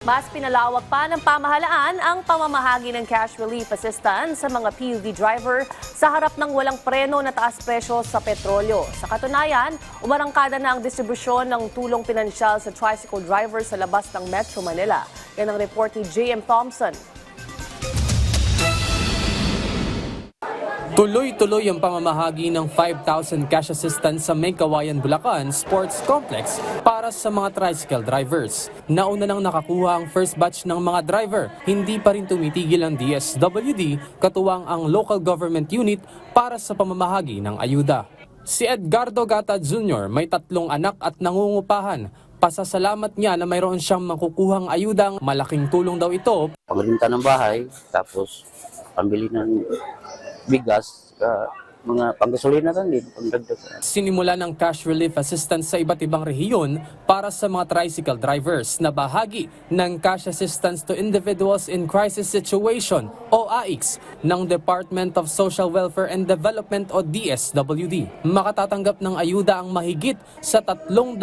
Mas pinalawak pa ng pamahalaan ang pamamahagi ng cash relief assistance sa mga PUV driver sa harap ng walang preno na taas presyo sa petrolyo. Sa katunayan, umarangkada na ang distribusyon ng tulong pinansyal sa tricycle driver sa labas ng Metro Manila. Yan ang report ni J.M. Thompson. Tuloy-tuloy ang pamamahagi ng 5,000 cash assistance sa May Kawayan, Bulacan Sports Complex para sa mga tricycle drivers. Nauna nang nakakuha ang first batch ng mga driver. Hindi pa rin tumitigil ang DSWD, katuwang ang local government unit para sa pamamahagi ng ayuda. Si Edgardo Gata Jr. may 3 anak at nangungupahan. Pasasalamat niya na mayroon siyang makukuhang ayudang malaking tulong daw ito. Paglinta ng bahay, tapos pambili ng bigas, mga panggasolina kan din, pangdagdag. Sinimula ng cash relief assistance sa iba't ibang rehiyon para sa mga tricycle drivers na bahagi ng cash assistance to individuals in crisis situation o AICS ng Department of Social Welfare and Development o DSWD. Makatatanggap ng ayuda ang mahigit sa 300,000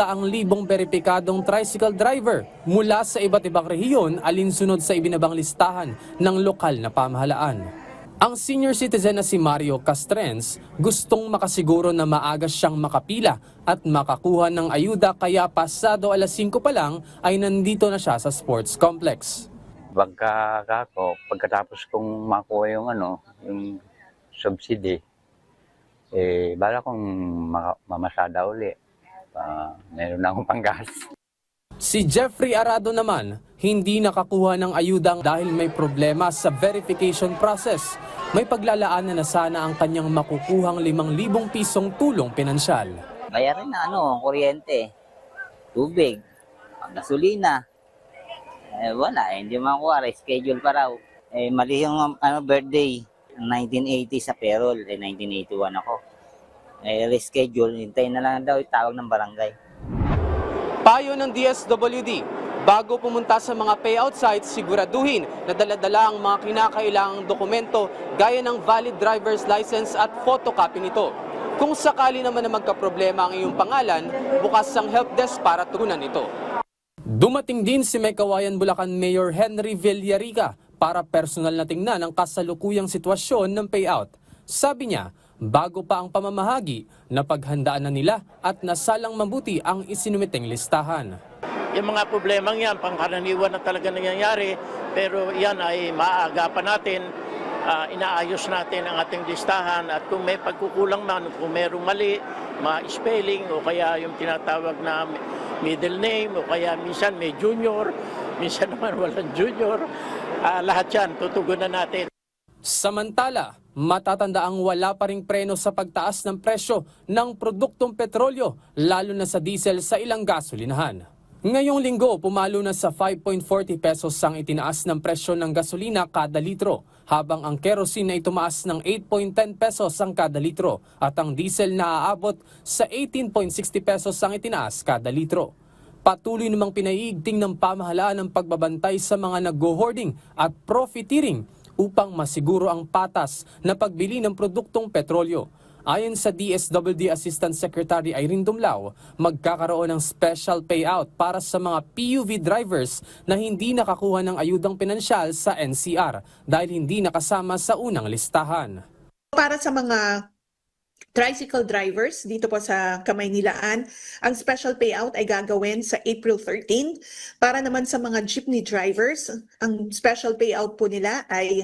beripikadong tricycle driver mula sa iba't ibang rehiyon alinsunod sa ibinabang listahan ng lokal na pamahalaan. Ang senior citizen na si Mario Castrens gustong makasiguro na maaga siyang makapila at makakuha ng ayuda kaya pasado alas 5 pa lang ay nandito na siya sa sports complex. Pagkatapos kong makuha yung yung subsidy, bala kong mamasada uli. Meron na akong panggas. Si Jeffrey Arado naman, hindi nakakuha ng ayudang dahil may problema sa verification process. May paglalaanan na sana ang kanyang makukuhang 5,000 pisong tulong pinansyal. Bayarin na kuryente, tubig, gasolina. Wala, hindi makuha, reschedule pa raw. Mali yung birthday, 1980 sa payroll, 1981 ako. Reschedule, hintayin na lang daw itawag ng barangay. Payo ng DSWD, bago pumunta sa mga payout sites, siguraduhin na dala-dala ang mga kinakailangang dokumento gaya ng valid driver's license at photocopy nito. Kung sakali naman na magkaproblema ang iyong pangalan, bukas ang helpdesk para tugunan ito. Dumating din si May Kawayan, Bulacan Mayor Henry Villarica para personal na tingnan ang kasalukuyang sitwasyon ng payout. Sabi niya, bago pa ang pamamahagi, napaghandaan na nila at nasalang mabuti ang isinumiting listahan. Yung mga problemang yan, pangkaraniwan na talaga nangyayari, pero yan ay maaagapan natin, inaayos natin ang ating listahan at kung may pagkukulang man, kung mayroong mali, ma-spelling o kaya yung tinatawag na middle name o kaya minsan may junior, minsan naman walang junior, lahat yan tutugunan natin. Samantala, matatandaang wala pa ring preno sa pagtaas ng presyo ng produktong petrolyo, lalo na sa diesel sa ilang gasolinahan. Ngayong linggo, pumalo na sa 5.40 pesos ang itinaas ng presyo ng gasolina kada litro, habang ang kerosene ay tumaas ng 8.10 pesos ang kada litro at ang diesel na aabot sa 18.60 pesos ang itinaas kada litro. Patuloy namang pinaiigting ng pamahalaan ang pagbabantay sa mga nag-hoarding at profiteering upang masiguro ang patas na pagbili ng produktong petrolyo. Ayon sa DSWD Assistant Secretary Irene Dumlao, magkakaroon ng special payout para sa mga PUV drivers na hindi nakakuha ng ayudang pinansyal sa NCR dahil hindi nakasama sa unang listahan. Para sa mga tricycle drivers dito po sa Kamaynilaan, ang special payout ay gagawin sa April 13. Para naman sa mga jeepney drivers, ang special payout po nila ay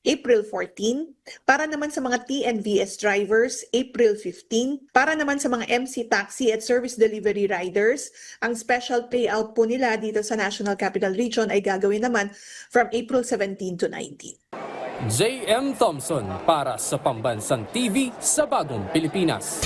April 14. Para naman sa mga TNVS drivers, April 15. Para naman sa mga MC taxi at service delivery riders, ang special payout po nila dito sa National Capital Region ay gagawin naman from April 17 to 19. J.M. Thompson para sa Pambansang TV sa Bagong Pilipinas.